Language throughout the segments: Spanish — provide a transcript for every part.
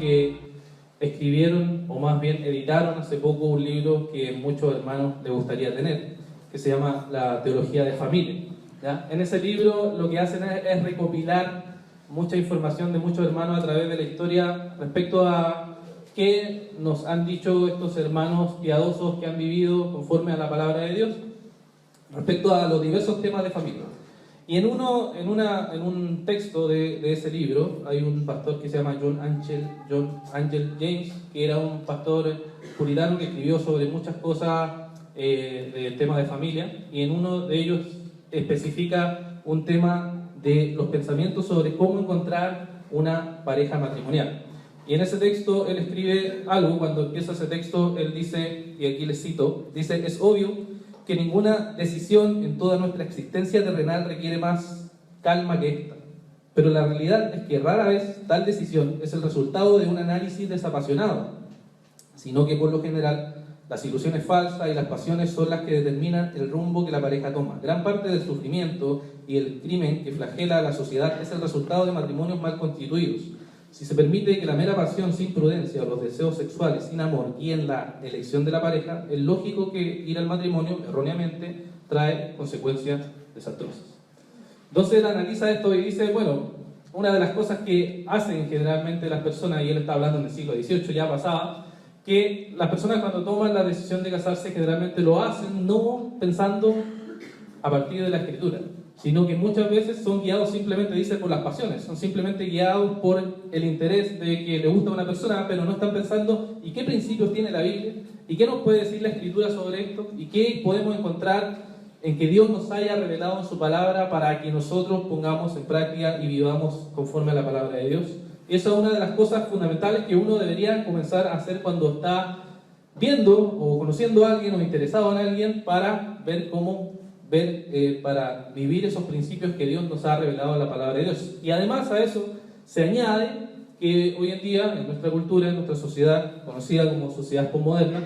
que escribieron, o más bien editaron hace poco un libro que muchos hermanos les gustaría tener, que se llama La Teología de Familia, ¿ya? En ese libro lo que hacen es recopilar mucha información de muchos hermanos a través de la historia respecto a qué nos han dicho estos hermanos piadosos que han vivido conforme a la palabra de Dios respecto a los diversos temas de familia. Y en un texto de ese libro hay un pastor que se llama John Angel James, que era un pastor puritano que escribió sobre muchas cosas del tema de familia, y en uno de ellos especifica un tema de los pensamientos sobre cómo encontrar una pareja matrimonial. Y en ese texto él escribe algo. Cuando empieza ese texto él dice, y aquí les cito, dice: es obvio que ninguna decisión en toda nuestra existencia terrenal requiere más calma que esta, pero la realidad es que rara vez tal decisión es el resultado de un análisis desapasionado, sino que por lo general las ilusiones falsas y las pasiones son las que determinan el rumbo que la pareja toma. Gran parte del sufrimiento y el crimen que flagela a la sociedad es el resultado de matrimonios mal constituidos. Si se permite que la mera pasión sin prudencia o los deseos sexuales sin amor guíen la elección de la pareja, es lógico que ir al matrimonio erróneamente trae consecuencias desastrosas. Entonces él analiza esto y dice, bueno, una de las cosas que hacen generalmente las personas, y él está hablando en el siglo XVIII, ya pasaba, que las personas cuando toman la decisión de casarse generalmente lo hacen no pensando a partir de la Escritura, sino que muchas veces son guiados simplemente, dice, por las pasiones, son simplemente guiados por el interés de que le gusta a una persona, pero no están pensando ¿y qué principios tiene la Biblia? ¿Y qué nos puede decir la Escritura sobre esto? ¿Y qué podemos encontrar en que Dios nos haya revelado en su palabra para que nosotros pongamos en práctica y vivamos conforme a la palabra de Dios? Y esa es una de las cosas fundamentales que uno debería comenzar a hacer cuando está viendo o conociendo a alguien o interesado en alguien, para ver cómo para vivir esos principios que Dios nos ha revelado en la palabra de Dios. Y además a eso se añade que hoy en día en nuestra cultura, en nuestra sociedad conocida como sociedad posmoderna,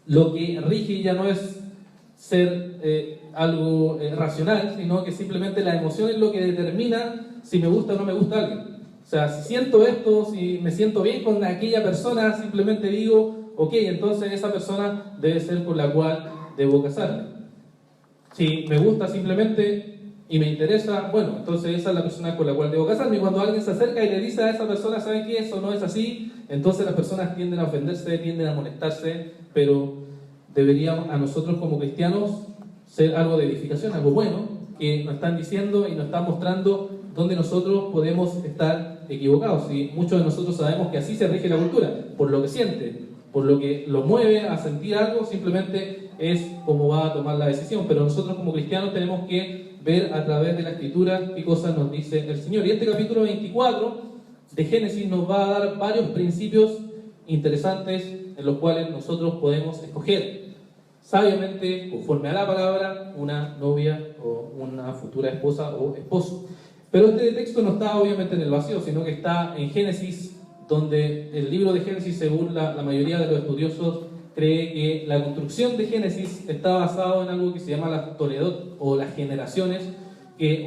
lo que rige ya no es ser algo racional, sino que simplemente la emoción es lo que determina si me gusta o no me gusta alguien. O sea, si siento esto, si me siento bien con aquella persona, simplemente digo, ok, entonces esa persona debe ser con la cual debo casarme. Si me gusta simplemente y me interesa, bueno, entonces esa es la persona con la cual debo casarme. Y cuando alguien se acerca y le dice a esa persona, ¿saben qué? Eso no es así, entonces las personas tienden a ofenderse, tienden a molestarse, pero deberíamos a nosotros como cristianos ser algo de edificación, algo bueno, que nos están diciendo y nos están mostrando dónde nosotros podemos estar equivocados. Y muchos de nosotros sabemos que así se rige la cultura, por lo que siente, por lo que lo mueve a sentir algo, simplemente es como va a tomar la decisión. Pero nosotros como cristianos tenemos que ver a través de la Escritura qué cosas nos dice el Señor. Y este capítulo 24 de Génesis nos va a dar varios principios interesantes en los cuales nosotros podemos escoger sabiamente, conforme a la palabra, una novia o una futura esposa o esposo. Pero este texto no está obviamente en el vacío, sino que está en Génesis, donde el libro de Génesis, según la mayoría de los estudiosos, cree que la construcción de Génesis está basado en algo que se llama la Toledot, o las generaciones,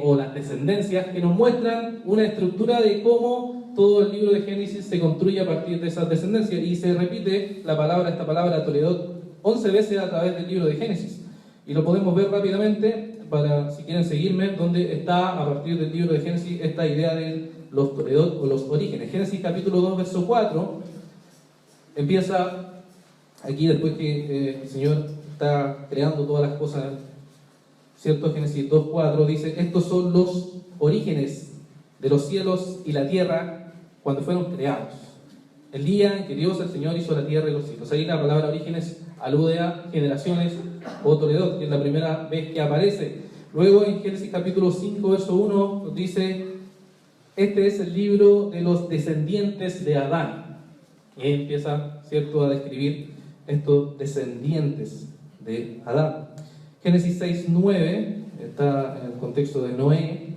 o las descendencias, que nos muestran una estructura de cómo todo el libro de Génesis se construye a partir de esas descendencias. Y se repite esta palabra Toledot 11 veces a través del libro de Génesis. Y lo podemos ver rápidamente, para si quieren seguirme, donde está a partir del libro de Génesis esta idea de los Toledot o los orígenes. Génesis capítulo 2, verso 4, empieza aquí después que el Señor está creando todas las cosas, ¿cierto? Génesis 2, 4 dice: estos son los orígenes de los cielos y la tierra cuando fueron creados, el día en que Dios el Señor hizo la tierra y los cielos. Ahí la palabra orígenes alude a generaciones o Toledot, que es la primera vez que aparece. Luego en Génesis capítulo 5, verso 1 nos dice: este es el libro de los descendientes de Adán. Y empieza, ¿cierto?, a describir estos descendientes de Adán. Génesis 6, 9 está en el contexto de Noé.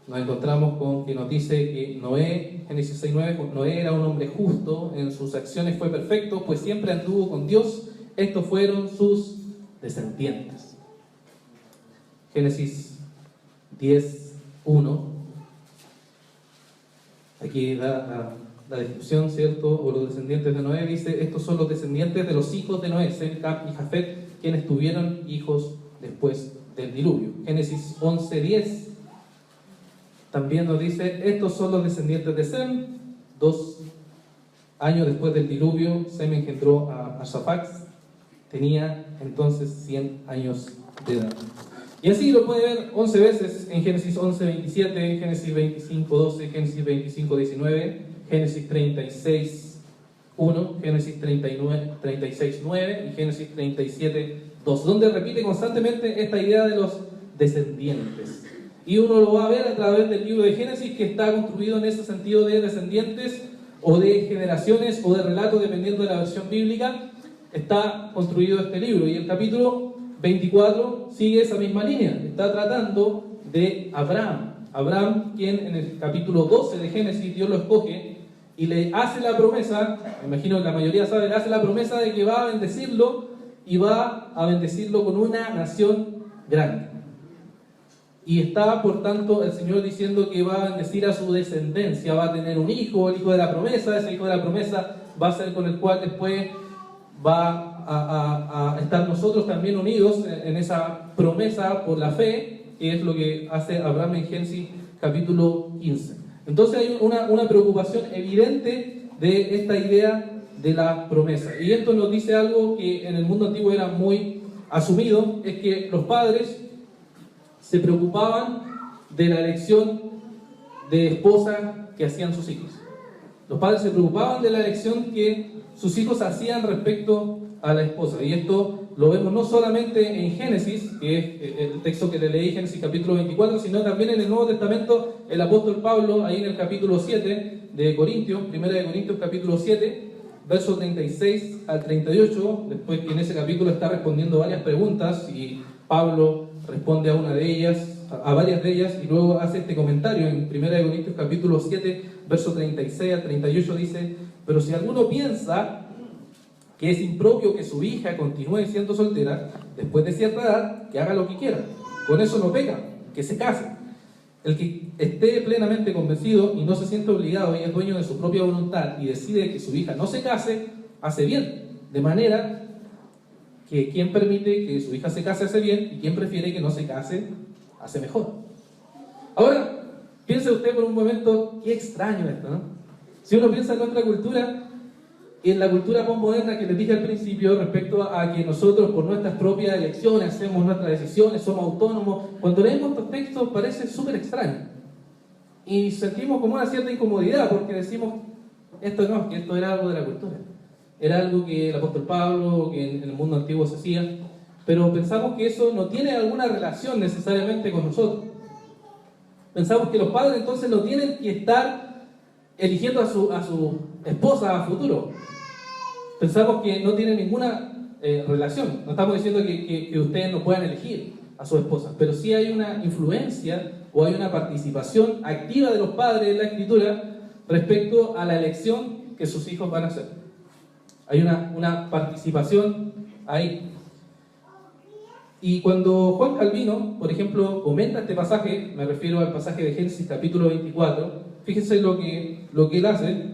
Nos encontramos con que nos dice que Noé, Génesis 6, 9, Noé era un hombre justo, en sus acciones fue perfecto, pues siempre anduvo con Dios. Estos fueron sus descendientes. Génesis 10, 1. Aquí la descripción, ¿cierto? O los descendientes de Noé, dice, estos son los descendientes de los hijos de Noé, Sem, Cam y Jafet, quienes tuvieron hijos después del diluvio. Génesis 11:10 también nos dice, estos son los descendientes de Sem. 2 años después del diluvio, Sem engendró a Safax, tenía entonces 100 años de edad. Y así lo puede ver 11 veces en Génesis 11:27, Génesis 25:12, Génesis 25:19, Génesis 36:1, Génesis 36:9 y Génesis 37:2, donde repite constantemente esta idea de los descendientes. Y uno lo va a ver a través del libro de Génesis, que está construido en ese sentido de descendientes o de generaciones o de relatos, dependiendo de la versión bíblica. Está construido este libro, y el capítulo 24 sigue esa misma línea. Está tratando de Abraham. Abraham, quien en el capítulo 12 de Génesis Dios lo escoge y le hace la promesa, me imagino que la mayoría sabe, le hace la promesa de que va a bendecirlo, y va a bendecirlo con una nación grande. Y está, por tanto, el Señor diciendo que va a bendecir a su descendencia, va a tener un hijo, el hijo de la promesa. Ese hijo de la promesa va a ser con el cual después va a estar nosotros también unidos en esa promesa por la fe, que es lo que hace Abraham en Génesis capítulo 15. Entonces hay una preocupación evidente de esta idea de la promesa. Y esto nos dice algo que en el mundo antiguo era muy asumido, es que los padres se preocupaban de la elección de esposa que hacían sus hijos. Los padres se preocupaban de la elección que sus hijos hacían respecto a la esposa. Y esto lo vemos no solamente en Génesis, que es el texto que le leí, Génesis capítulo 24, sino también en el Nuevo Testamento. El apóstol Pablo, ahí en el capítulo 7 de Corintios, 1 de Corintios capítulo 7, versos 36 al 38, después que en ese capítulo está respondiendo varias preguntas, y Pablo responde a una de ellas, a varias de ellas, y luego hace este comentario en 1 de Corintios capítulo 7, verso 36 al 38, dice: pero si alguno piensa que es impropio que su hija continúe siendo soltera, después de cierta edad, que haga lo que quiera. Con eso no peca, que se case. El que esté plenamente convencido y no se siente obligado y es dueño de su propia voluntad y decide que su hija no se case, hace bien. De manera que quien permite que su hija se case hace bien, y quien prefiere que no se case hace mejor. Ahora, piense usted por un momento, qué extraño esto, ¿no? Si uno piensa en nuestra cultura, y en la cultura postmoderna que les dije al principio, respecto a que nosotros por nuestras propias elecciones hacemos nuestras decisiones, somos autónomos, cuando leemos estos textos parece súper extraño. Y sentimos como una cierta incomodidad, porque decimos, esto no, que esto era algo de la cultura. Era algo que el apóstol Pablo, que en el mundo antiguo se hacía, pero pensamos que eso no tiene alguna relación necesariamente con nosotros. Pensamos que los padres entonces no tienen que estar eligiendo a su esposa a futuro. Pensamos que no tiene ninguna relación. No estamos diciendo que ustedes no puedan elegir a su esposa, pero sí hay una influencia o hay una participación activa de los padres en la Escritura respecto a la elección que sus hijos van a hacer. Hay una participación ahí. Y cuando Juan Calvino, por ejemplo, comenta este pasaje, me refiero al pasaje de Génesis capítulo 24, fíjense lo que él hace.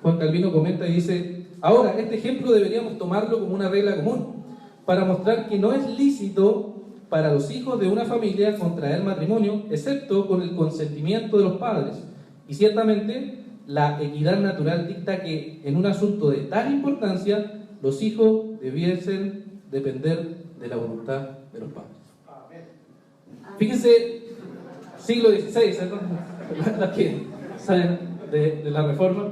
Juan Calvino comenta y dice: ahora, este ejemplo deberíamos tomarlo como una regla común, para mostrar que no es lícito para los hijos de una familia contraer matrimonio, excepto con el consentimiento de los padres. Y ciertamente, la equidad natural dicta que en un asunto de tal importancia, los hijos debiesen depender de la voluntad de los padres. Fíjense, siglo XVI, las que salen de la Reforma.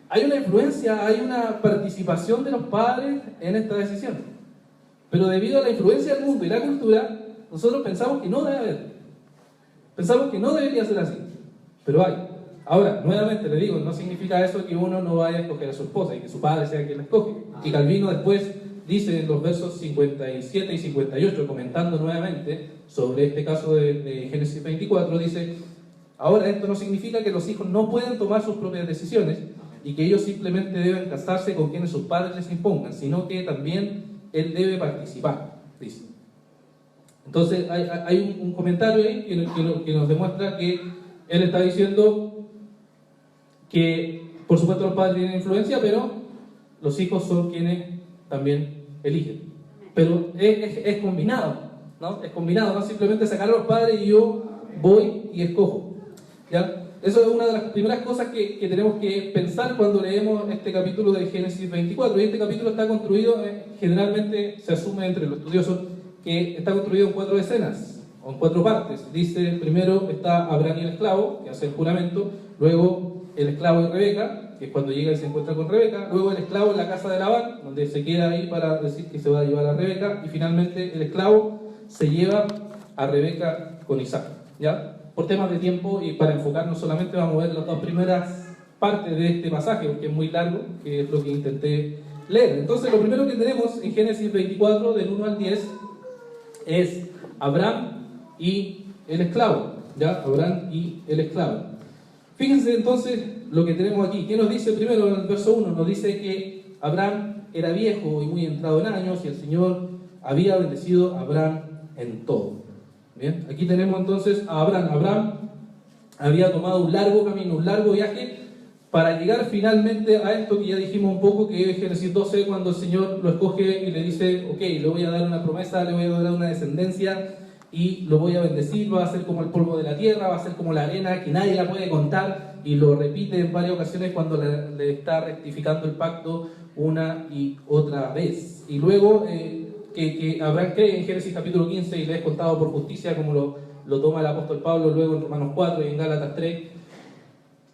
Hay una influencia, hay una participación de los padres en esta decisión. Pero debido a la influencia del mundo y la cultura, nosotros pensamos que no debe haber. Pensamos que no debería ser así. Pero hay. Ahora, nuevamente le digo, no significa eso que uno no vaya a escoger a su esposa y que su padre sea quien la escoge. Y Calvino después dice en los versos 57 y 58, comentando nuevamente sobre este caso de Génesis 24, dice: ahora, esto no significa que los hijos no puedan tomar sus propias decisiones y que ellos simplemente deben casarse con quienes sus padres les impongan, sino que también él debe participar, dice. Entonces hay un comentario ahí que nos demuestra que él está diciendo que Por supuesto los padres tienen influencia, pero los hijos son quienes también eligen. Pero es combinado, ¿no? Es combinado, no simplemente sacar a los padres y yo voy y escojo, ¿ya? Eso es una de las primeras cosas que tenemos que pensar cuando leemos este capítulo de Génesis 24. Y este capítulo está construido, generalmente se asume entre los estudiosos, que está construido en 4 escenas, o en 4 partes. Dice, primero está Abraham y el esclavo, que hace el juramento, luego el esclavo y Rebeca, que es cuando llega y se encuentra con Rebeca, luego el esclavo en la casa de Labán, donde se queda ahí para decir que se va a llevar a Rebeca, y finalmente el esclavo se lleva a Rebeca con Isaac, ¿ya? Por temas de tiempo y para enfocarnos solamente vamos a ver las 2 primeras partes de este pasaje, porque es muy largo, que es lo que intenté leer. Entonces, lo primero que tenemos en Génesis 24, del 1 al 10, es Abraham y el esclavo, ¿ya? Abraham y el esclavo. Fíjense entonces lo que tenemos aquí. ¿Qué nos dice primero en el verso 1? Nos dice que Abraham era viejo y muy entrado en años y el Señor había bendecido a Abraham en todo. Bien, aquí tenemos entonces a Abraham. Abraham había tomado un largo camino, un largo viaje para llegar finalmente a esto que ya dijimos un poco, que es Génesis 12, cuando el Señor lo escoge y le dice, ok, le voy a dar una promesa, le voy a dar una descendencia y lo voy a bendecir, va a ser como el polvo de la tierra, va a ser como la arena, que nadie la puede contar, y lo repite en varias ocasiones cuando le está rectificando el pacto una y otra vez. Y luego que Abraham cree en Génesis capítulo 15 y le es contado por justicia, como lo toma el apóstol Pablo luego en Romanos 4 y en Gálatas 3,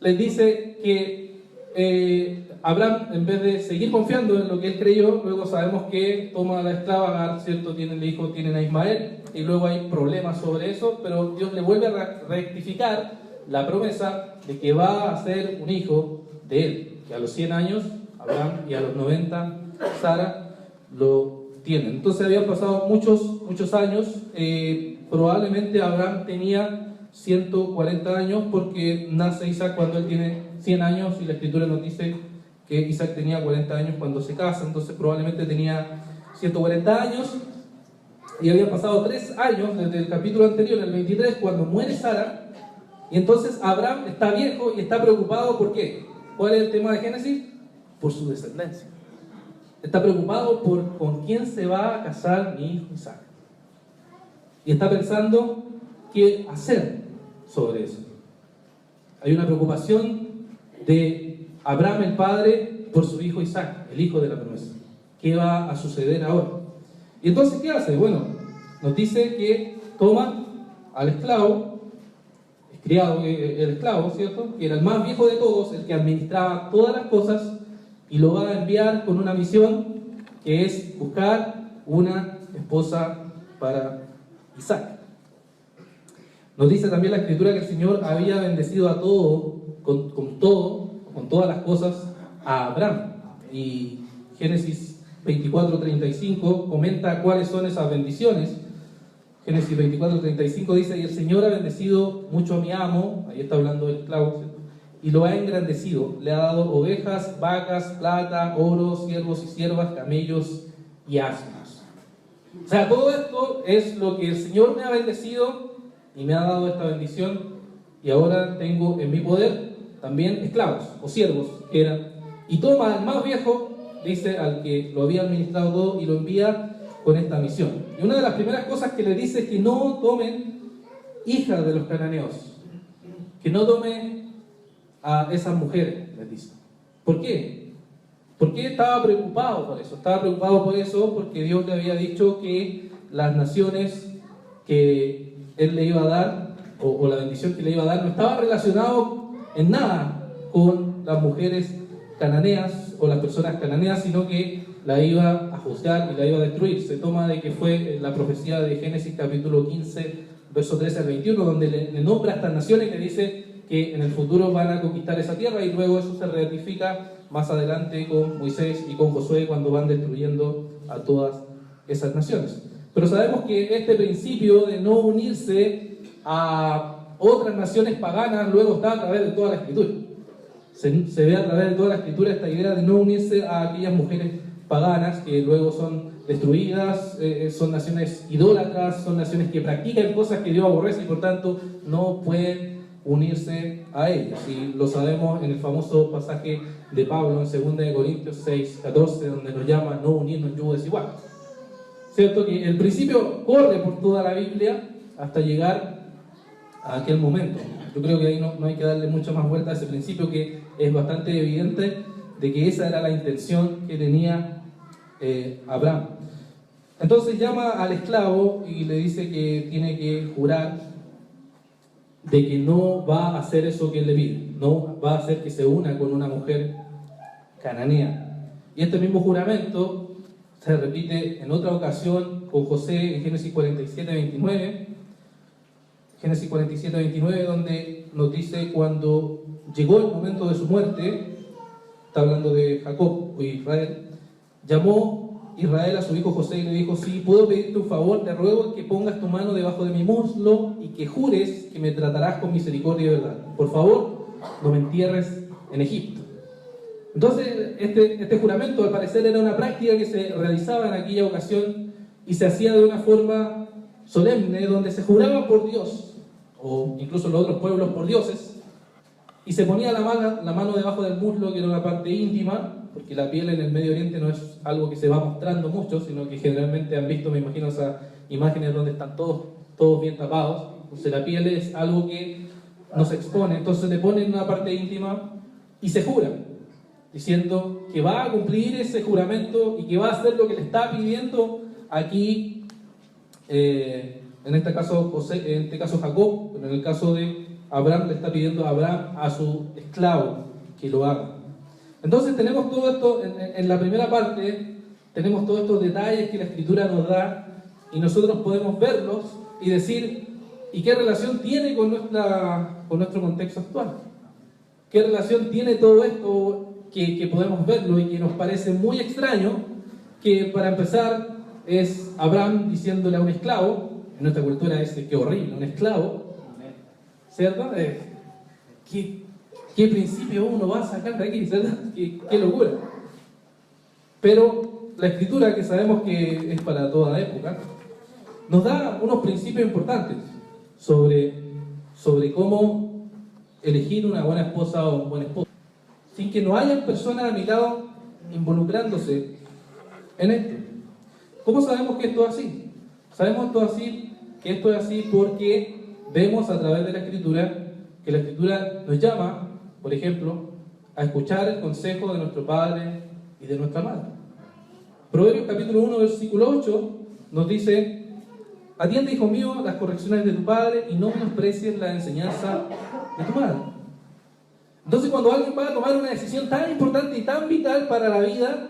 les dice que Abraham, en vez de seguir confiando en lo que él creyó, luego sabemos que toma a la esclava Agar, ¿cierto? Tienen el hijo, tienen a Ismael, y luego hay problemas sobre eso, pero Dios le vuelve a rectificar la promesa de que va a ser un hijo de él, que a los 100 años Abraham y a los 90 Sara lo tienen. Entonces habían pasado muchos años, probablemente Abraham tenía 140 años porque nace Isaac cuando él tiene 100 años y la escritura nos dice que Isaac tenía 40 años cuando se casa, entonces probablemente tenía 140 años y habían pasado 3 años desde el capítulo anterior, el 23, cuando muere Sara, y entonces Abraham está viejo y está preocupado. ¿Por qué? ¿Cuál es el tema de Génesis? Por su descendencia. Está preocupado por con quién se va a casar mi hijo Isaac. Y está pensando qué hacer sobre eso. Hay una preocupación de Abraham el padre por su hijo Isaac, el hijo de la promesa. ¿Qué va a suceder ahora? Y entonces, ¿qué hace? Bueno, nos dice que toma al esclavo, criado, el esclavo, ¿cierto? Que era el más viejo de todos, el que administraba todas las cosas, y lo va a enviar con una misión que es buscar una esposa para Isaac. Nos dice también la escritura que el Señor había bendecido a todo, con todas las cosas, a Abraham. Y Génesis 24:35 comenta cuáles son esas bendiciones. Génesis 24:35 dice, y el Señor ha bendecido mucho a mi amo, ahí está hablando del esclavo, ¿cierto? Y lo ha engrandecido, le ha dado ovejas, vacas, plata, oro, siervos y siervas, camellos y asnos. O sea, todo esto es lo que el Señor me ha bendecido y me ha dado esta bendición, y ahora tengo en mi poder también esclavos o siervos que eran. Y toma al más viejo, dice, al que lo había administrado todo, y lo envía con esta misión. Y una de las primeras cosas que le dice es que no tomen hijas de los cananeos, que no tomen a esas mujeres, les dice. ¿Por qué? ¿Por qué estaba preocupado por eso? Estaba preocupado por eso porque Dios le había dicho que las naciones que Él le iba a dar, o la bendición que le iba a dar, no estaba relacionado en nada con las mujeres cananeas o las personas cananeas, sino que la iba a juzgar y la iba a destruir. Se toma de que fue la profecía de Génesis capítulo 15, verso 13 al 21, donde le nombra a estas naciones y le dice que en el futuro van a conquistar esa tierra, y luego eso se ratifica más adelante con Moisés y con Josué cuando van destruyendo a todas esas naciones. Pero sabemos que este principio de no unirse a otras naciones paganas luego está a través de toda la Escritura. Se ve a través de toda la Escritura esta idea de no unirse a aquellas mujeres paganas que luego son destruidas, son naciones idólatras, son naciones que practican cosas que Dios aborrece y por tanto no pueden unirse a ellos. Y lo sabemos en el famoso pasaje de Pablo en 2 Corintios 6:14, donde nos llama a no unirnos en yugo desigual. ¿Cierto? Que el principio corre por toda la Biblia hasta llegar a aquel momento. Yo creo que ahí no hay que darle mucha más vuelta a ese principio, que es bastante evidente de que esa era la intención que tenía Abraham. Entonces llama al esclavo y le dice que tiene que jurar de que no va a hacer eso que él le pide, no va a hacer que se una con una mujer cananea. Y este mismo juramento se repite en otra ocasión con José en Génesis 47:29. Génesis 47:29, donde nos dice cuando llegó el momento de su muerte, está hablando de Jacob o Israel, llamó Israel a su hijo José y le dijo: si puedo pedirte un favor, te ruego que pongas tu mano debajo de mi muslo y que jures que me tratarás con misericordia y verdad. Por favor, no me entierres en Egipto. Entonces, este juramento al parecer era una práctica que se realizaba en aquella ocasión y se hacía de una forma solemne, donde se juraba por Dios, o incluso los otros pueblos por dioses, y se ponía la mano debajo del muslo, que era una parte íntima, porque la piel en el Medio Oriente no es algo que se va mostrando mucho, sino que generalmente han visto, me imagino, esas imágenes donde están todos bien tapados. Entonces la piel es algo que no se expone, entonces le ponen una parte íntima y se jura, diciendo que va a cumplir ese juramento y que va a hacer lo que le está pidiendo aquí, en este caso José, en este caso Jacob, pero en el caso de Abraham le está pidiendo a Abraham, a su esclavo, que lo haga. Entonces tenemos todo esto, en la primera parte, tenemos todos estos detalles que la Escritura nos da y nosotros podemos verlos y decir, ¿y qué relación tiene con nuestro contexto actual? ¿Qué relación tiene todo esto que podemos verlo y que nos parece muy extraño? Que para empezar es Abraham diciéndole a un esclavo, en nuestra cultura es qué horrible, un esclavo, ¿cierto? ¿Qué principio uno va a sacar de aquí? ¿Verdad? ¿Qué locura? Pero la Escritura, que sabemos que es para toda época, nos da unos principios importantes sobre cómo elegir una buena esposa o un buen esposo, sin que no hayan personas a mi lado involucrándose en esto. ¿Cómo sabemos que esto es así? Sabemos que esto es así porque vemos a través de la Escritura que la Escritura nos llama, por ejemplo, a escuchar el consejo de nuestro padre y de nuestra madre. Proverbios capítulo 1, versículo 8 nos dice: atiende, hijo mío, las correcciones de tu padre y no menosprecies la enseñanza de tu madre. Entonces, cuando alguien va a tomar una decisión tan importante y tan vital para la vida,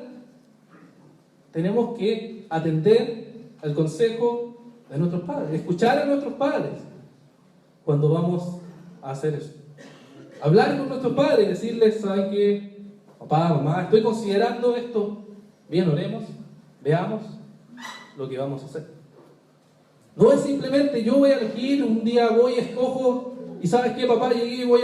tenemos que atender al consejo de nuestros padres, escuchar a nuestros padres cuando vamos a hacer eso. Hablar con nuestros padres y decirles: ¿saben qué? Papá, mamá, estoy considerando esto. Bien, oremos, veamos lo que vamos a hacer. No es simplemente yo voy a elegir, un día voy, escojo, y ¿sabes qué, papá? Llegué y voy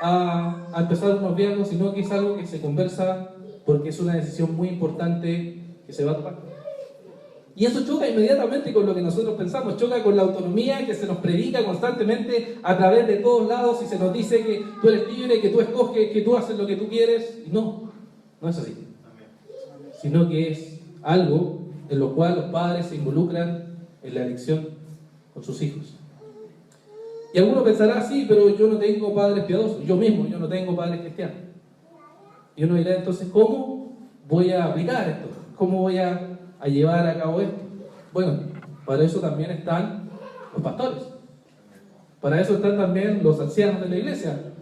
a empezar unos viajes, sino que es algo que se conversa porque es una decisión muy importante que se va a tomar. Y eso choca inmediatamente con lo que nosotros pensamos, choca con la autonomía que se nos predica constantemente a través de todos lados y se nos dice que tú eres libre, que tú escoges, que tú haces lo que tú quieres. Y no es así. Sino que es algo en lo cual los padres se involucran en la elección con sus hijos. Y algunos pensarán: sí, pero yo no tengo padres piadosos, yo no tengo padres cristianos. Y uno dirá: entonces, ¿cómo voy a aplicar esto? ¿Cómo voy a llevar a cabo esto? Bueno, para eso también están los pastores, para eso están también los ancianos de la iglesia,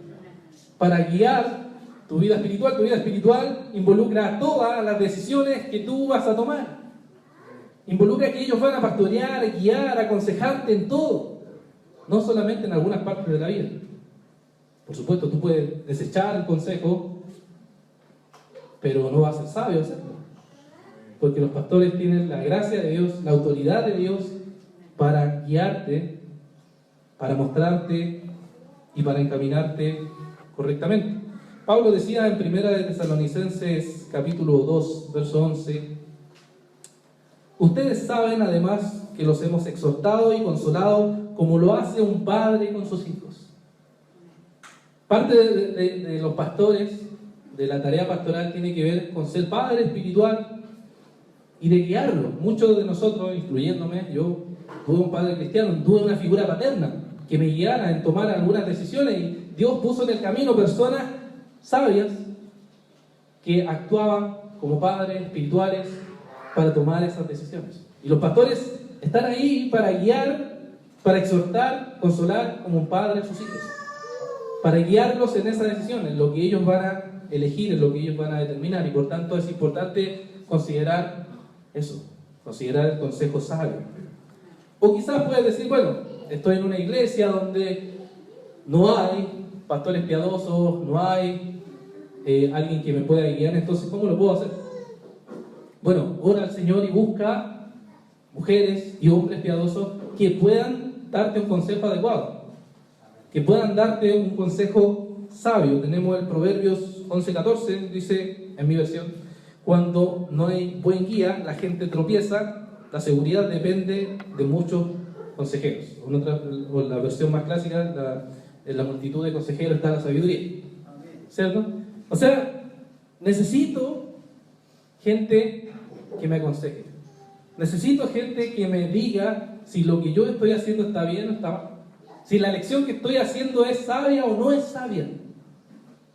para guiar tu vida espiritual. Tu vida espiritual involucra todas las decisiones que tú vas a tomar, involucra que ellos van a pastorear, guiar, aconsejarte en todo, no solamente en algunas partes de la vida. Por supuesto, tú puedes desechar el consejo, pero no vas a ser sabio hacerlo. Porque los pastores tienen la gracia de Dios, la autoridad de Dios para guiarte, para mostrarte y para encaminarte correctamente. Pablo decía en 1 Tesalonicenses capítulo 2, verso 11: ustedes saben además que los hemos exhortado y consolado como lo hace un padre con sus hijos. Parte de los pastores, de la tarea pastoral, tiene que ver con ser padre espiritual y de guiarlo. Muchos de nosotros, incluyéndome, yo tuve un padre cristiano, tuve una figura paterna que me guiara en tomar algunas decisiones, y Dios puso en el camino personas sabias que actuaban como padres espirituales para tomar esas decisiones. Y los pastores están ahí para guiar, para exhortar, consolar como un padre a sus hijos, para guiarlos en esas decisiones, lo que ellos van a elegir, en lo que ellos van a determinar. Y por tanto es importante considerar eso, considerar el consejo sabio. O quizás puedes decir, bueno, estoy en una iglesia donde no hay pastores piadosos, no hay alguien que me pueda guiar, entonces ¿cómo lo puedo hacer? Bueno, ora al Señor y busca mujeres y hombres piadosos que puedan darte un consejo adecuado, que puedan darte un consejo sabio. Tenemos el Proverbios 11:14, dice en mi versión: cuando no hay buen guía, la gente tropieza, la seguridad depende de muchos consejeros. O la versión más clásica, en la multitud de consejeros está la sabiduría. ¿Cierto? O sea, necesito gente que me aconseje. Necesito gente que me diga si lo que yo estoy haciendo está bien o está mal. Si la elección que estoy haciendo es sabia o no es sabia.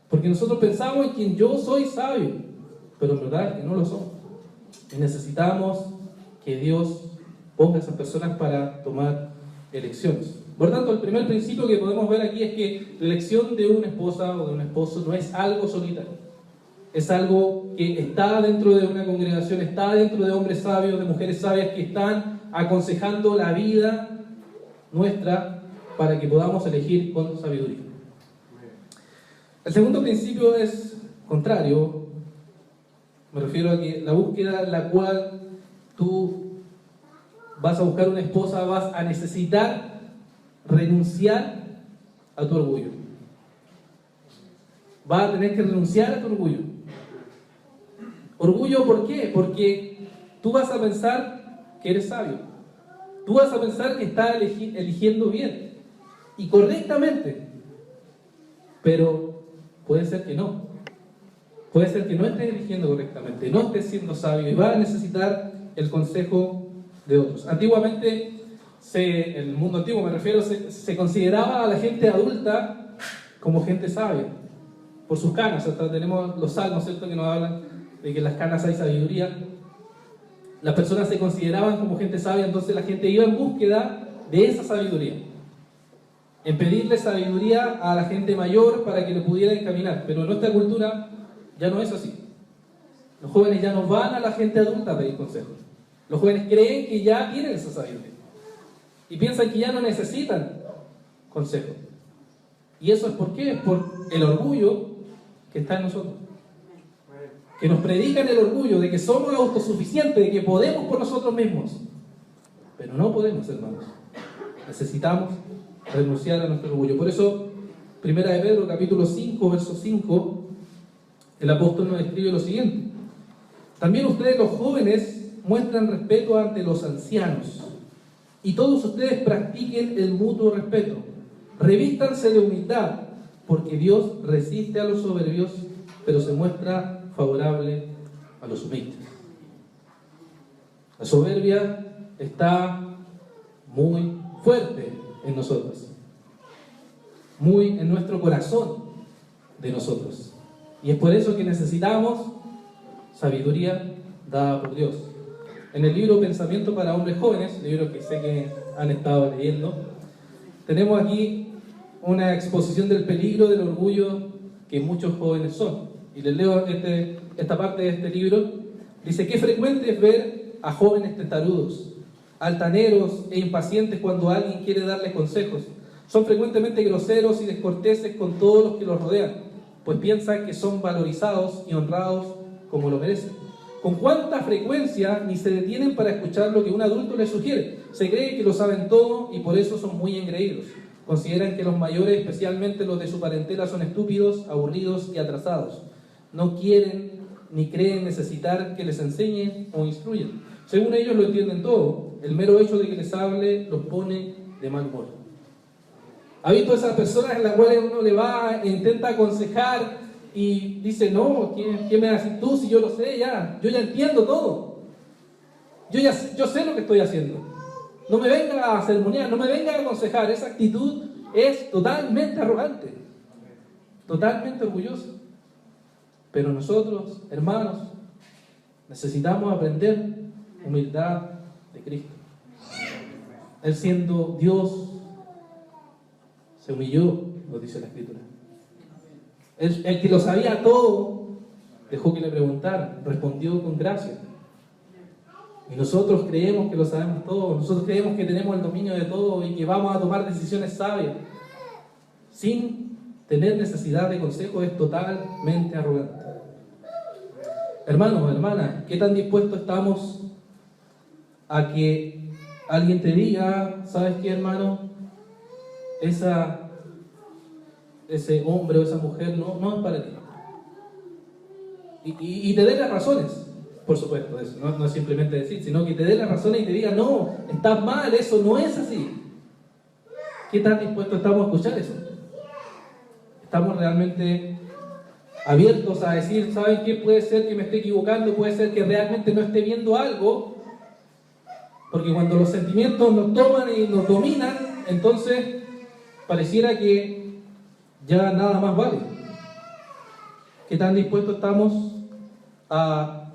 Porque nosotros pensamos en que yo soy sabio, pero en verdad es que no lo somos. Y necesitamos que Dios ponga a esas personas para tomar elecciones. Por tanto, el primer principio que podemos ver aquí es que la elección de una esposa o de un esposo no es algo solitario. Es algo que está dentro de una congregación, está dentro de hombres sabios, de mujeres sabias que están aconsejando la vida nuestra para que podamos elegir con sabiduría. El segundo principio es contrario. Me refiero a que la búsqueda en la cual tú vas a buscar una esposa, vas a necesitar renunciar a tu orgullo. Vas a tener que renunciar a tu orgullo. ¿Orgullo por qué? Porque tú vas a pensar que eres sabio. Tú vas a pensar que estás eligiendo bien y correctamente. Pero puede ser que no. Puede ser que no estés eligiendo correctamente, no estés siendo sabio y vas a necesitar el consejo de otros. Antiguamente, en el mundo antiguo me refiero, se consideraba a la gente adulta como gente sabia por sus canas. Hasta tenemos los salmos, ¿cierto?, que nos hablan de que en las canas hay sabiduría. Las personas se consideraban como gente sabia, entonces la gente iba en búsqueda de esa sabiduría, en pedirle sabiduría a la gente mayor para que le pudiera encaminar. Pero en nuestra cultura ya no es así. Los jóvenes ya no van a la gente adulta a pedir consejos. Los jóvenes creen que ya tienen esa sabiduría y piensan que ya no necesitan consejo. ¿Y eso es por qué? Es por el orgullo que está en nosotros, que nos predican el orgullo de que somos autosuficientes, de que podemos por nosotros mismos. Pero no podemos, hermanos. Necesitamos renunciar a nuestro orgullo. Por eso, 1 de Pedro, capítulo 5, verso 5, el apóstol nos escribe lo siguiente: también ustedes, los jóvenes, muestran respeto ante los ancianos, y todos ustedes practiquen el mutuo respeto. Revístanse de humildad, porque Dios resiste a los soberbios, pero se muestra favorable a los humildes. La soberbia está muy fuerte en nosotros, muy en nuestro corazón de nosotros. Y es por eso que necesitamos sabiduría dada por Dios. En el libro Pensamiento para Hombres Jóvenes, libro que sé que han estado leyendo, tenemos aquí una exposición del peligro del orgullo que muchos jóvenes son. Y les leo esta parte de este libro. Dice: qué frecuente es ver a jóvenes testarudos, altaneros e impacientes cuando alguien quiere darles consejos. Son frecuentemente groseros y descorteses con todos los que los rodean, pues piensan que son valorizados y honrados como lo merecen. Con cuánta frecuencia ni se detienen para escuchar lo que un adulto les sugiere. Se cree que lo saben todo y por eso son muy engreídos. Consideran que los mayores, especialmente los de su parentela, son estúpidos, aburridos y atrasados. No quieren ni creen necesitar que les enseñen o instruyan. Según ellos lo entienden todo. El mero hecho de que les hable los pone de mal humor. ¿Ha visto esas personas en las cuales uno le va e intenta aconsejar y dice, no, ¿qué me haces tú si yo lo sé ya? Yo ya entiendo todo. Yo sé lo que estoy haciendo. No me venga a sermonear, no me venga a aconsejar. Esa actitud es totalmente arrogante, totalmente orgullosa. Pero nosotros, hermanos, necesitamos aprender humildad de Cristo. Él siendo Dios, se humilló, nos dice la Escritura. El que lo sabía todo, dejó que le preguntaran, respondió con gracia. Y nosotros creemos que lo sabemos todo, nosotros creemos que tenemos el dominio de todo y que vamos a tomar decisiones sabias. Sin tener necesidad de consejo es totalmente arrogante. Hermanos, hermanas, ¿qué tan dispuestos estamos a que alguien te diga, ¿sabes qué, hermano? Ese hombre o esa mujer no es para ti. Y te dé las razones, por supuesto, eso. No es simplemente decir, sino que te dé las razones y te diga, no, estás mal, eso no es así. ¿Qué tan dispuestos estamos a escuchar eso? ¿Estamos realmente abiertos a decir, ¿saben qué? Puede ser que me esté equivocando, puede ser que realmente no esté viendo algo? Porque cuando los sentimientos nos toman y nos dominan, entonces pareciera que ya nada más vale. ¿Qué tan dispuestos estamos a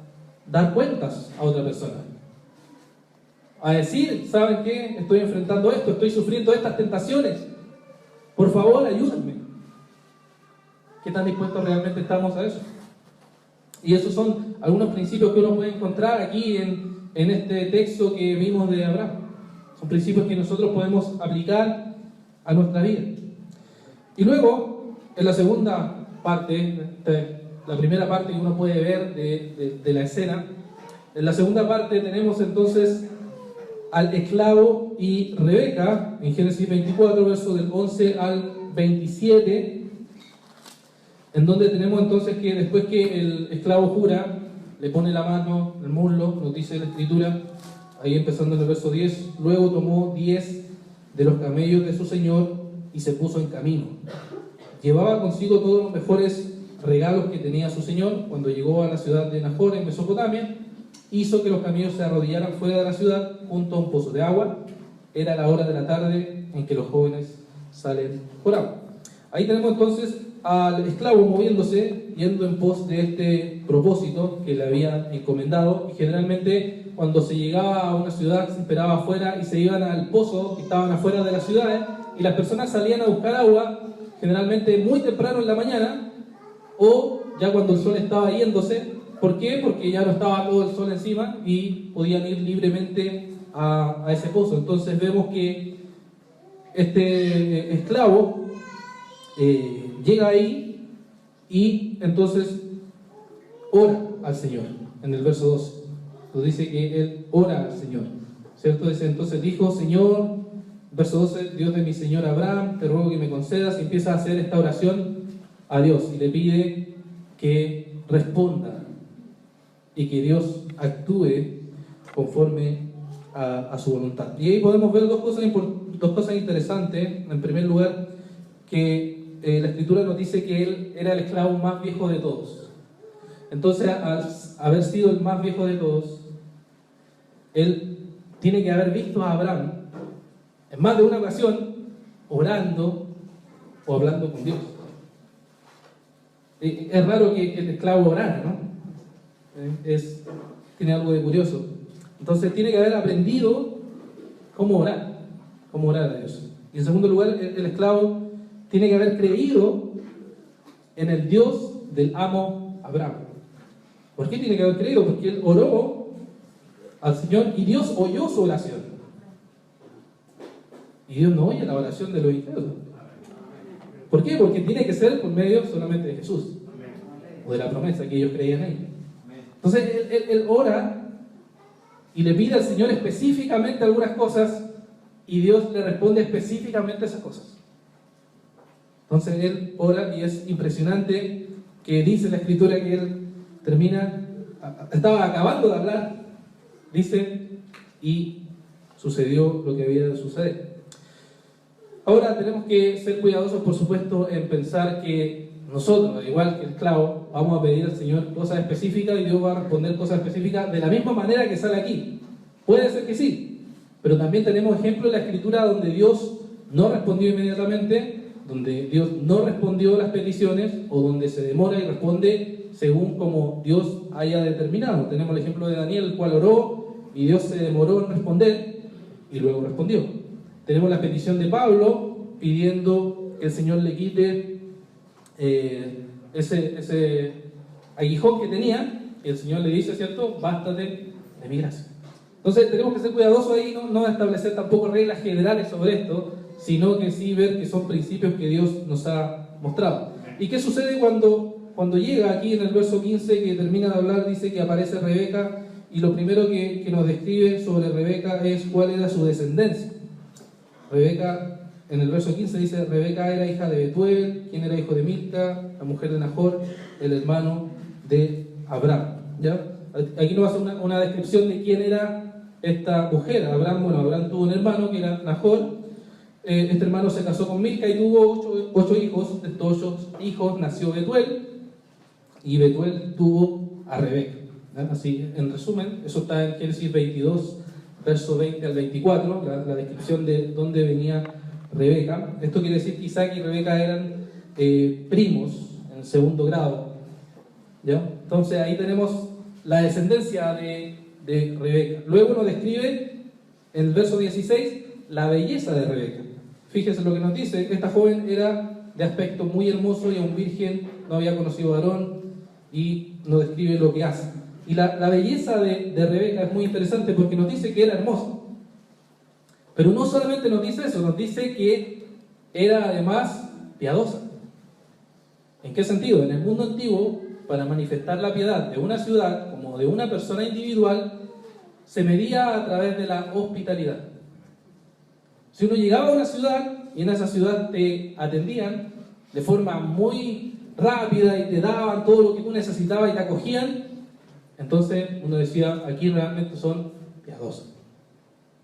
dar cuentas a otra persona? A decir, ¿saben qué? Estoy enfrentando esto, estoy sufriendo estas tentaciones. Por favor, ayúdenme. ¿Qué tan dispuestos realmente estamos a eso? Y esos son algunos principios que uno puede encontrar aquí en este texto que vimos de Abraham. Son principios que nosotros podemos aplicar a nuestra vida. Y luego, en la segunda parte, la primera parte que uno puede ver de la escena, en la segunda parte tenemos entonces al esclavo y Rebeca, en Génesis 24, versos del 11 al 27, en donde tenemos entonces que después que el esclavo jura, le pone la mano, el muslo, nos dice la Escritura, ahí empezando en el verso 10, luego tomó 10 de los camellos de su señor y se puso en camino. Llevaba consigo todos los mejores regalos que tenía su señor. Cuando llegó a la ciudad de Nahor, en Mesopotamia, hizo que los camellos se arrodillaran fuera de la ciudad, junto a un pozo de agua. Era la hora de la tarde en que los jóvenes salen por agua. Ahí tenemos entonces al esclavo moviéndose, yendo en pos de este propósito que le había encomendado. Y generalmente cuando se llegaba a una ciudad se esperaba afuera y se iban al pozo que estaban afuera de la ciudad, y las personas salían a buscar agua generalmente muy temprano en la mañana o ya cuando el sol estaba yéndose. ¿Por qué? Porque ya no estaba todo el sol encima y podían ir libremente a ese pozo. Entonces vemos que este esclavo llega ahí y entonces ora al Señor. En el verso 2 nos dice que él ora al Señor, ¿cierto? Dice, entonces dijo, Señor, verso 12, Dios de mi Señor Abraham, te ruego que me concedas, y empieza a hacer esta oración a Dios y le pide que responda y que Dios actúe conforme a su voluntad. Y ahí podemos ver dos cosas interesantes. En primer lugar, que la Escritura nos dice que él era el esclavo más viejo de todos. Entonces, al haber sido el más viejo de todos, él tiene que haber visto a Abraham en más de una ocasión orando o hablando con Dios. Es raro que el esclavo orara, ¿no? Tiene algo de curioso. Entonces tiene que haber aprendido cómo orar a Dios. Y en segundo lugar, el esclavo tiene que haber creído en el Dios del amo Abraham. ¿Por qué tiene que haber creído? Porque él oró al Señor y Dios oyó su oración. Y Dios no oye la oración de los incrédulos. ¿Por qué? Porque tiene que ser por medio solamente de Jesús, o de la promesa que ellos creían en él. Entonces él ora y le pide al Señor específicamente algunas cosas y Dios le responde específicamente a esas cosas. Entonces él ora y es impresionante que dice la Escritura que él estaba acabando de hablar, dice, y sucedió lo que había de suceder. Ahora tenemos que ser cuidadosos, por supuesto, en pensar que nosotros, igual que el esclavo, vamos a pedir al Señor cosas específicas y Dios va a responder cosas específicas de la misma manera que sale aquí. Puede ser que sí, pero también tenemos ejemplos en la Escritura donde Dios no respondió inmediatamente, donde Dios no respondió las peticiones o donde se demora y responde según como Dios haya determinado. Tenemos el ejemplo de Daniel, el cual oró y Dios se demoró en responder y luego respondió. Tenemos la petición de Pablo pidiendo que el Señor le quite ese aguijón que tenía, y el Señor le dice, ¿cierto? Bástate de mi gracia. Entonces tenemos que ser cuidadosos ahí, no establecer tampoco reglas generales sobre esto, sino que sí ver que son principios que Dios nos ha mostrado. ¿Y qué sucede cuando llega aquí en el verso 15, que termina de hablar, dice que aparece Rebeca, y lo primero que nos describe sobre Rebeca es cuál era su descendencia? Rebeca, en el verso 15 dice, Rebeca era hija de Betuel, quien era hijo de Milca, la mujer de Nahor, el hermano de Abraham. ¿Ya? Aquí nos hace una descripción de quién era esta mujer. Abraham tuvo un hermano que era Nahor. Este hermano se casó con Milca y tuvo 8 hijos. De estos 8 hijos nació Betuel, y Betuel tuvo a Rebeca. ¿Ya? Así, en resumen, eso está en Génesis 22, verso 20 al 24, la descripción de dónde venía Rebeca. Esto quiere decir que Isaac y Rebeca eran primos en segundo grado. ¿Ya? Entonces ahí tenemos la descendencia de Rebeca. Luego nos describe en el verso 16 la belleza de Rebeca. Fíjense lo que nos dice: esta joven era de aspecto muy hermoso y aún virgen, no había conocido varón, y nos describe lo que hace. Y la belleza de Rebeca es muy interesante porque nos dice que era hermosa. Pero no solamente nos dice eso, nos dice que era además piadosa. ¿En qué sentido? En el mundo antiguo, para manifestar la piedad de una ciudad como de una persona individual, se medía a través de la hospitalidad. Si uno llegaba a una ciudad y en esa ciudad te atendían de forma muy rápida y te daban todo lo que tú necesitabas y te acogían, entonces uno decía, aquí realmente son piadosos.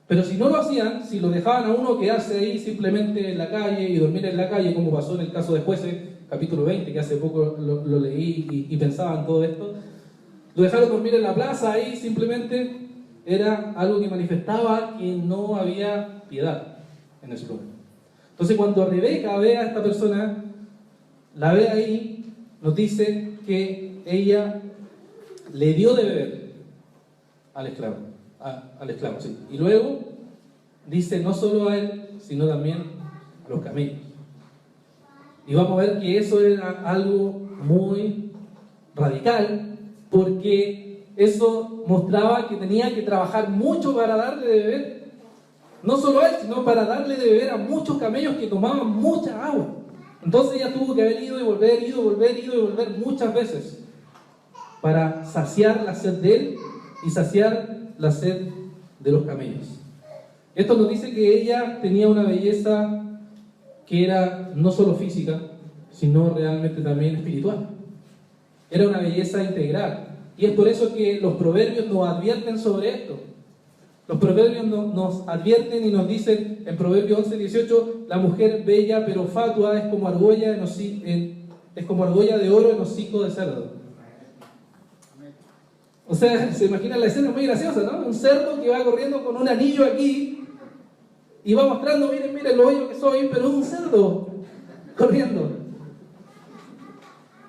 Pero si no lo hacían, si lo dejaban a uno quedarse ahí simplemente en la calle y dormir en la calle, como pasó en el caso de Jueces, capítulo 20, que hace poco lo leí y pensaba en todo esto, lo dejaron dormir en la plaza ahí, simplemente era algo que manifestaba que no había piedad en ese lugar. Entonces cuando Rebeca ve a esta persona, la ve ahí, nos dice que ella le dio de beber al esclavo, sí. Y luego dice no solo a él, sino también a los camellos. Y vamos a ver que eso era algo muy radical, porque eso mostraba que tenía que trabajar mucho para darle de beber. No solo a él, sino para darle de beber a muchos camellos que tomaban mucha agua. Entonces ella tuvo que haber ido y volver muchas veces para saciar la sed de él y saciar la sed de los camellos. Esto nos dice que ella tenía una belleza que era no solo física, sino realmente también espiritual. Era una belleza integral. Y es por eso que los proverbios nos advierten sobre esto. Los proverbios nos advierten y nos dicen en Proverbios 11:18, la mujer bella pero fatua es como argolla de oro en hocico de cerdo. O sea, se imagina la escena muy graciosa, ¿no? Un cerdo que va corriendo con un anillo aquí y va mostrando, miren lo bello que soy, pero es un cerdo corriendo.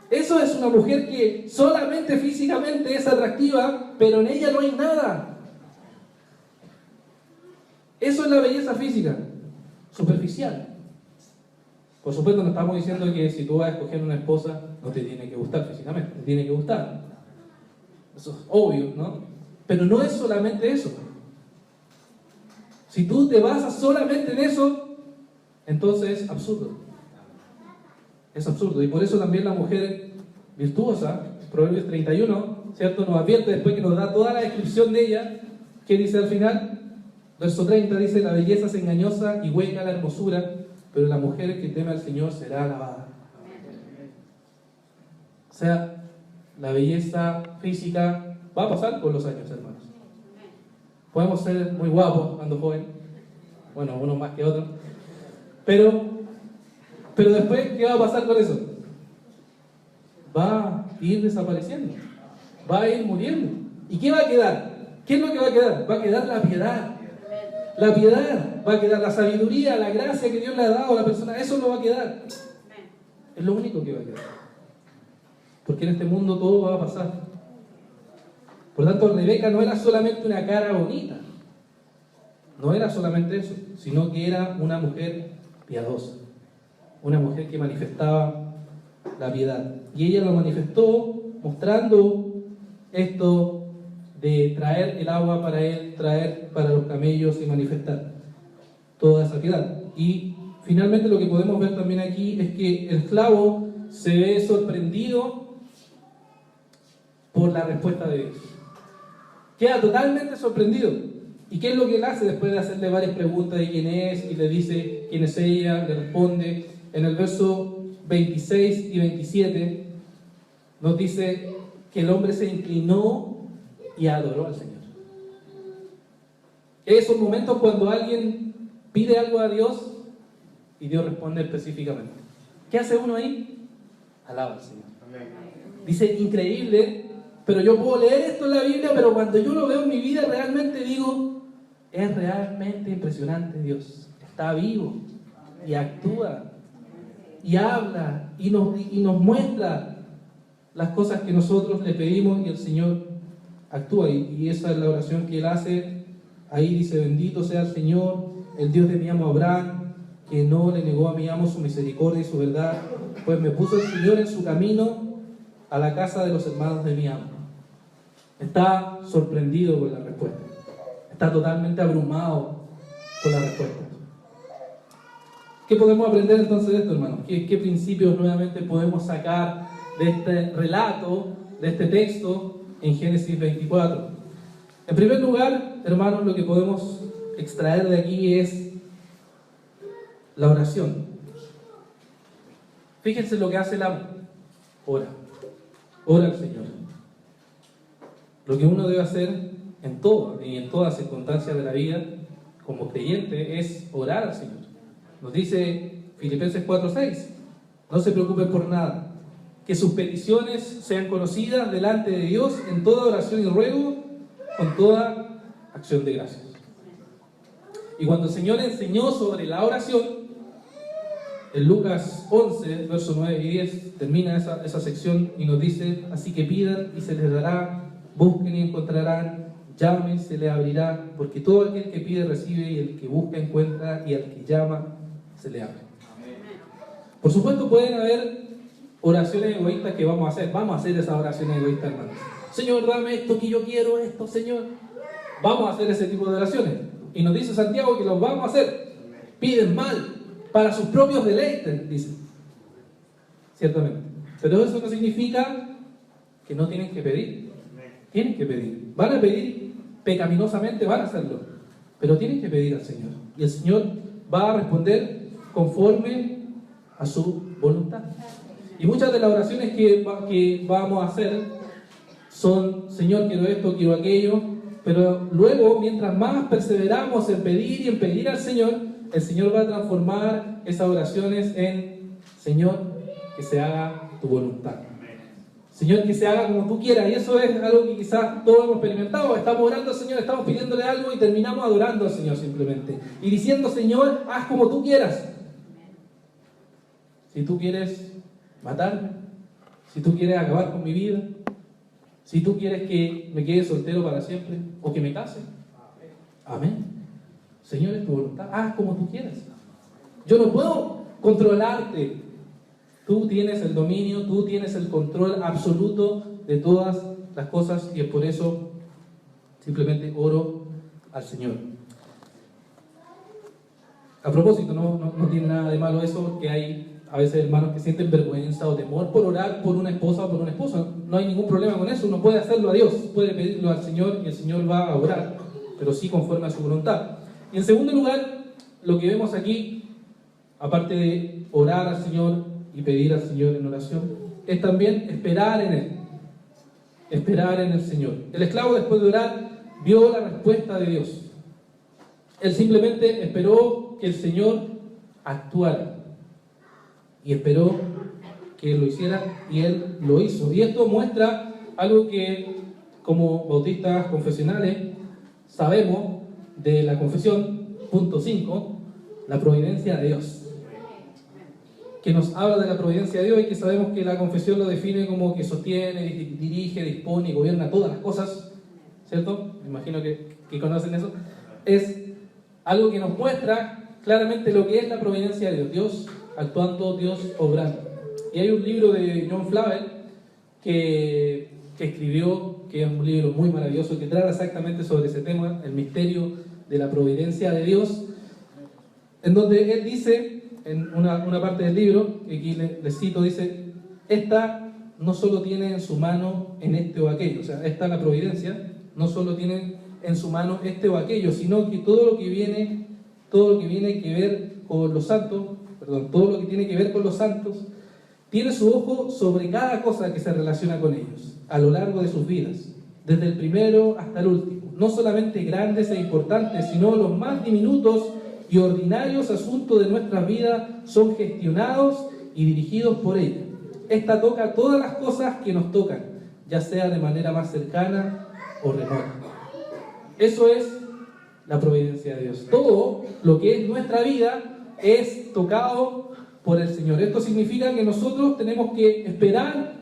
Eso es una mujer que solamente físicamente es atractiva, pero en ella no hay nada. Eso es la belleza física, superficial. Por supuesto no estamos diciendo que si tú vas a escoger una esposa no te tiene que gustar físicamente, te tiene que gustar. Eso es obvio, ¿no? Pero no es solamente eso. Si tú te basas solamente en eso, entonces es absurdo. Es absurdo. Y por eso también la mujer virtuosa, Proverbios 31, ¿cierto? Nos advierte después que nos da toda la descripción de ella, que dice al final, verso 30, dice, la belleza es engañosa y hueca la hermosura, pero la mujer que teme al Señor será alabada. O sea, la belleza física va a pasar con los años, hermanos. Podemos ser muy guapos cuando joven, bueno, unos más que otros, Pero después, ¿qué va a pasar con eso? Va a ir desapareciendo, va a ir muriendo. ¿Y qué va a quedar? ¿Qué es lo que va a quedar? Va a quedar la piedad. La piedad, va a quedar la sabiduría, la gracia que Dios le ha dado a la persona. Eso no va a quedar. Es lo único que va a quedar. Porque en este mundo todo va a pasar. Por tanto, Rebeca no era solamente una cara bonita. No era solamente eso, sino que era una mujer piadosa. Una mujer que manifestaba la piedad. Y ella lo manifestó mostrando esto de traer el agua para él, traer para los camellos y manifestar toda esa piedad. Y finalmente lo que podemos ver también aquí es que el esclavo se ve sorprendido por la respuesta de Dios. Queda totalmente sorprendido. ¿Y qué es lo que él hace después de hacerle varias preguntas de quién es? Y le dice quién es ella, le responde. En el verso 26 y 27 nos dice que el hombre se inclinó y adoró al Señor. Esos momentos cuando alguien pide algo a Dios y Dios responde específicamente. ¿Qué hace uno ahí? Alaba al Señor. Dice, increíble, pero yo puedo leer esto en la Biblia, pero cuando yo lo veo en mi vida realmente digo, es realmente impresionante Dios. Está vivo y actúa y habla y nos muestra las cosas que nosotros le pedimos y el Señor actúa. Y esa es la oración que él hace. Ahí dice, bendito sea el Señor, el Dios de mi amo Abraham, que no le negó a mi amo su misericordia y su verdad, pues me puso el Señor en su camino a la casa de los hermanos de mi amo. Está sorprendido con la respuesta. Está totalmente abrumado con la respuesta. ¿Qué podemos aprender entonces de esto, hermanos? ¿Qué principios nuevamente podemos sacar de este relato, de este texto en Génesis 24? En primer lugar, hermanos, lo que podemos extraer de aquí es la oración. Fíjense lo que hace el amo. Ora al Señor. Lo que uno debe hacer en todo y en todas circunstancias de la vida como creyente es orar al Señor. Nos dice Filipenses 4:6, no se preocupen por nada, que sus peticiones sean conocidas delante de Dios en toda oración y ruego, con toda acción de gracias. Y cuando el Señor enseñó sobre la oración, en Lucas 11, versos 9 y 10, termina esa sección y nos dice, así que pidan y se les dará, busquen y encontrarán, llamen y se les abrirá, porque todo aquel que pide recibe, y el que busca encuentra, y al que llama se le abre. Por supuesto pueden haber oraciones egoístas que vamos a hacer esas oraciones egoístas, hermanos. Señor, dame esto que yo quiero, esto, Señor. Vamos a hacer ese tipo de oraciones. Y nos dice Santiago que los vamos a hacer. Piden mal, para sus propios deleites, dice. Ciertamente. Pero eso no significa que no tienen que pedir. Tienen que pedir. Van a pedir pecaminosamente, van a hacerlo. Pero tienen que pedir al Señor. Y el Señor va a responder conforme a su voluntad. Y muchas de las oraciones que vamos a hacer son, Señor, quiero esto, quiero aquello, pero luego, mientras más perseveramos en pedir y en pedir al Señor, el Señor va a transformar esas oraciones en, Señor, que se haga tu voluntad. Señor, que se haga como tú quieras. Y eso es algo que quizás todos hemos experimentado. Estamos orando al Señor, estamos pidiéndole algo y terminamos adorando al Señor simplemente. Y diciendo, Señor, haz como tú quieras. Si tú quieres matarme, si tú quieres acabar con mi vida, si tú quieres que me quede soltero para siempre o que me case, amén. Señor, es tu voluntad, haz como tú quieras. Yo no puedo controlarte. Tú tienes el dominio, tú tienes el control absoluto de todas las cosas, y es por eso simplemente oro al Señor. A propósito, no tiene nada de malo eso, porque hay a veces hermanos que sienten vergüenza o temor por orar por una esposa o por un esposo. No hay ningún problema con eso, uno puede hacerlo a Dios, puede pedirlo al Señor y el Señor va a orar, pero sí conforme a su voluntad. Y en segundo lugar, lo que vemos aquí, aparte de orar al Señor y pedir al Señor en oración, es también esperar en Él. Esperar en el Señor. El esclavo, después de orar, vio la respuesta de Dios. Él simplemente esperó que el Señor actuara. Y esperó que Él lo hiciera y Él lo hizo. Y esto muestra algo que como bautistas confesionales sabemos de la confesión, punto 5, la providencia de Dios. Que nos habla de la providencia de Dios y que sabemos que la confesión lo define como que sostiene, dirige, dispone y gobierna todas las cosas, ¿cierto? Me imagino que conocen eso. Es algo que nos muestra claramente lo que es la providencia de Dios. Dios actuando, Dios obrando. Y hay un libro de John Flavel que escribió, que es un libro muy maravilloso, que trata exactamente sobre ese tema, el misterio de la providencia de Dios, en donde él dice, en una parte del libro, que aquí le cito, dice: esta no solo tiene en su mano en este o aquello, o sea, esta la providencia, no solo tiene en su mano este o aquello, sino que todo lo que viene que ver con los santos, todo lo que tiene que ver con los santos, tiene su ojo sobre cada cosa que se relaciona con ellos, a lo largo de sus vidas, desde el primero hasta el último, no solamente grandes e importantes, sino los más diminutos y ordinarios asuntos de nuestras vidas son gestionados y dirigidos por ella. Esta toca todas las cosas que nos tocan, ya sea de manera más cercana o remota. Eso es la providencia de Dios. Todo lo que es nuestra vida es tocado por el Señor. Esto significa que nosotros tenemos que esperar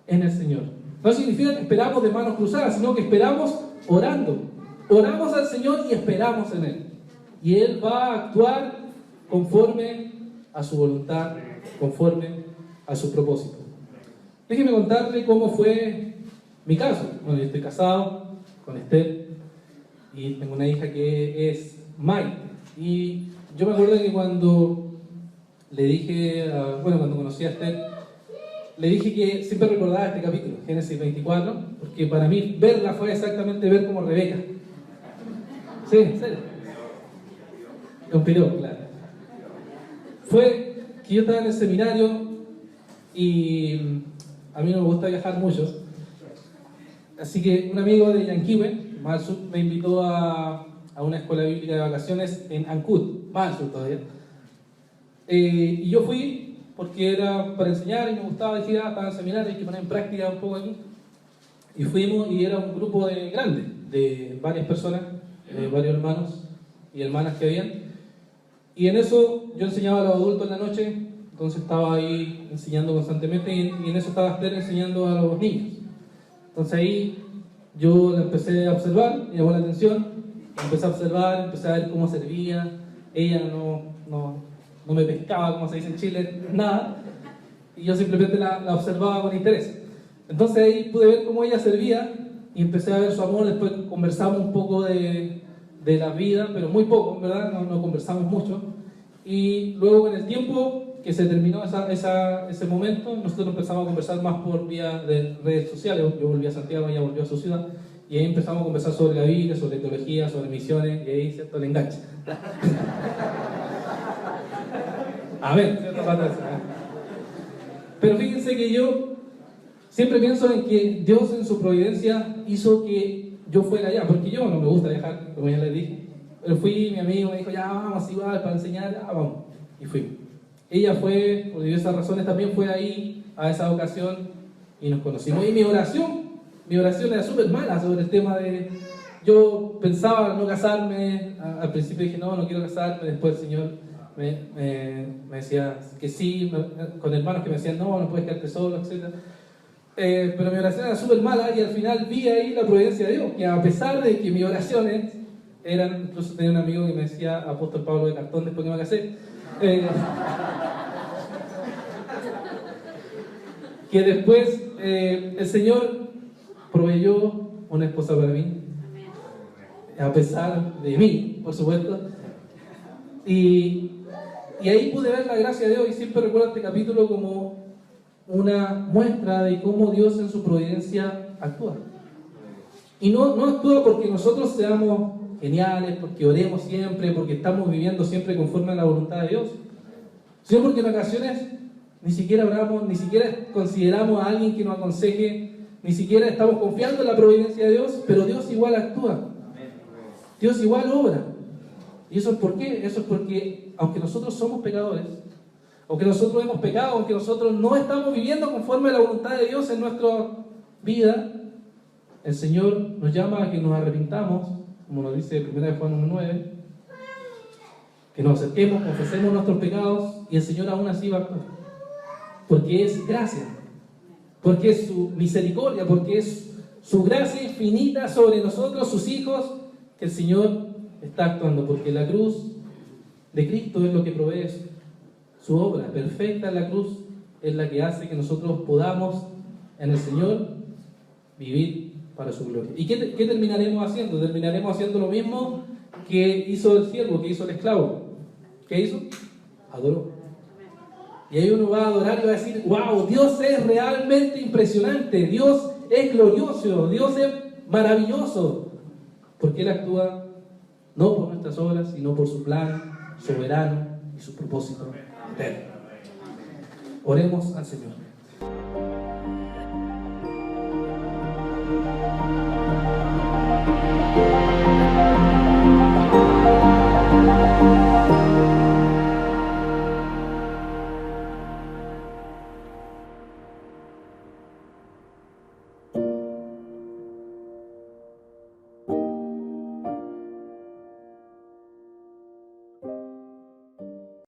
en el Señor. No significa que esperamos de manos cruzadas, sino que esperamos orando. Oramos al Señor y esperamos en Él. Y Él va a actuar conforme a su voluntad, conforme a su propósito. Déjeme contarle cómo fue mi caso. Bueno, yo estoy casado con Esther y tengo una hija que es Maite. Y yo me acuerdo que cuando le dije, cuando conocí a Esther, le dije que siempre recordaba este capítulo, Génesis 24, porque para mí verla fue exactamente ver como Rebeca. Sí, en serio. Conspiró, claro. Fue que yo estaba en el seminario y a mí no me gusta viajar mucho, así que un amigo de Yanquihue, más al sur, me invitó a una escuela bíblica de vacaciones en Ancud, más al sur todavía. Y yo fui porque era para enseñar y me gustaba, decir, estaba en el seminario, hay que poner en práctica un poco aquí. Y fuimos y era un grupo grande, de varias personas, varios hermanos y hermanas que habían. Y en eso yo enseñaba a los adultos en la noche, entonces estaba ahí enseñando constantemente y en eso estaba Esther enseñando a los niños. Entonces ahí yo la empecé a observar, me llamó la atención, empecé a observar, empecé a ver cómo servía. Ella no me pescaba, como se dice en Chile, nada, y yo simplemente la observaba con interés. Entonces ahí pude ver cómo ella servía y empecé a ver su amor. Después conversamos un poco de la vida, pero muy poco, en verdad, no conversamos mucho. Y luego con el tiempo que se terminó ese momento, nosotros empezamos a conversar más por vía de redes sociales. Yo volví a Santiago, ella volvió a su ciudad, y ahí empezamos a conversar sobre la Biblia, sobre teología, sobre misiones, y ahí, ¿cierto?, el enganche. A ver, ¿cierto? Pero fíjense que yo siempre pienso en que Dios en su providencia hizo que yo fuera allá, porque yo no me gusta viajar, como ya les dije. Pero fui, mi amigo me dijo, ya vamos igual para enseñar, ya vamos. Y fui. Ella fue, por diversas razones, también fue ahí a esa ocasión y nos conocimos. Y mi oración era súper mala sobre el tema de... Yo pensaba no casarme, al principio dije no quiero casarme, después el Señor me decía que sí, con hermanos que me decían no puedes quedarte solo, etc. Pero mi oración era súper mala y al final vi ahí la providencia de Dios, que a pesar de que mis oraciones eran, incluso tenía un amigo que me decía apóstol Pablo de cartón después que me casé, que después el Señor proveyó una esposa para mí, a pesar de mí, por supuesto, y ahí pude ver la gracia de Dios. Y siempre recuerdo este capítulo como una muestra de cómo Dios en su providencia actúa. Y no actúa porque nosotros seamos geniales, porque oremos siempre, porque estamos viviendo siempre conforme a la voluntad de Dios, sino porque en ocasiones ni siquiera oramos, ni siquiera consideramos a alguien que nos aconseje, ni siquiera estamos confiando en la providencia de Dios, pero Dios igual actúa, Dios igual obra. ¿Y eso es por qué? Eso es porque, aunque nosotros somos pecadores, aunque nosotros hemos pecado, aunque nosotros no estamos viviendo conforme a la voluntad de Dios en nuestra vida, el Señor nos llama a que nos arrepintamos, como nos dice 1 Juan 1:9, que nos acerquemos, confesemos nuestros pecados, y el Señor aún así va a actuar. Porque es gracia, porque es su misericordia, porque es su gracia infinita sobre nosotros, sus hijos, que el Señor está actuando, porque la cruz de Cristo es lo que provee su obra perfecta en la cruz, es la que hace que nosotros podamos en el Señor vivir para su gloria. ¿Y qué terminaremos haciendo? Terminaremos haciendo lo mismo que hizo el siervo, que hizo el esclavo. ¿Qué hizo? Adoró. Y ahí uno va a adorar y va a decir, wow, Dios es realmente impresionante, Dios es glorioso, Dios es maravilloso, porque Él actúa no por nuestras obras, sino por su plan soberano y su propósito eterno. Oremos al Señor.